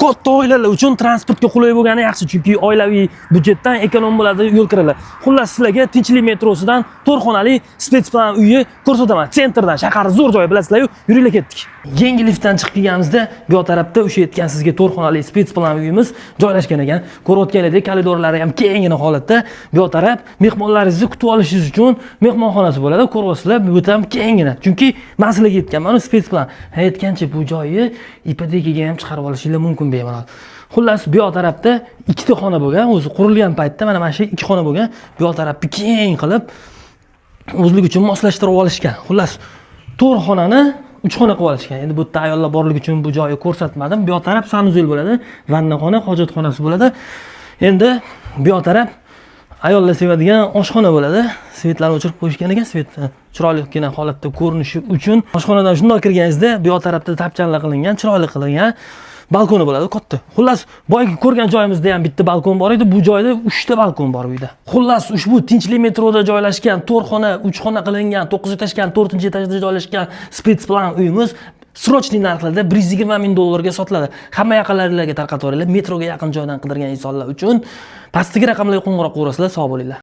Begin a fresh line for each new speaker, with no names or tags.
katta oilalar uchun transportga qulay bo'lgani yaxshi, chunki oilaviy byudjetdan ekonom bo'ladi yo'l kiralar. Xullas, sizlarga Tinchlik metrosidan 4 xonali spetsplan uyi ko'rsataman. Sentrdan, shahar zo'r joy bilasizlar-ku, yuringlar ketdik. Yangi liftdan chiqib kelganimizda bu tarafda o'sha aytgan sizga 4 xonali spetsplan uyimiz joylashgan ekan. Ko'rayotganingdek koridorlari ham kengina holatda. Bu taraf mehmonlaringizni kutib olishingiz uchun mehmonxonasi bo'ladi. Ko'ryapsizlar, bu ham kengina. Chunki men sizlarga aytganman, spetsplan. Aytgancha bu joyni ipotekaga ham chiqarib olishingiz mumkin bemalol. Xullas, bu tarafda ikkita xona bo'lgan, o'zi qurilgan paytda mana shu 2 xona bo'lgan. Bu tarafni keng qilib o'zlik uchun moslashtirib olishgan. Xullas, 4 xonani 3 xona qilib olishgan. Endi bu yerda ayollar borligi uchun bu joyni ko'rsatmadim. Bu taraf sanuzel bo'ladi, vannaxona, hojatxonasi bo'ladi. Endi bu taraf ayollar sevadigan oshxona bo'ladi. Svetlarni o'chirib qo'yishgan ekan, svet chiroyligina holatda ko'rinishi uchun. Oshxonadan shunday kirganingizda bu tarafda tapchanlar qilingan, chiroyli qilingan balkoni bo'ladi, katta. Xullas, boyagi ko'rgan joyimizda ham bitta balkon bor edi, bu joyda 3 ta balkon bor uyda. Xullas, ushbu Tinchlik metroda joylashgan 4 xona, 3 xona qilingan, 9 etajdan 4-etajda joylashgan spetsplan uyimiz srochniy narxlarda $120,000 sotiladi. Hamma yaqinlaringizga tarqatib yuringlar, metroga yaqin joydan qidirgan insonlar uchun pastdagi raqamlarga qo'ng'iroq qilasizlar, sog' bo'linglar.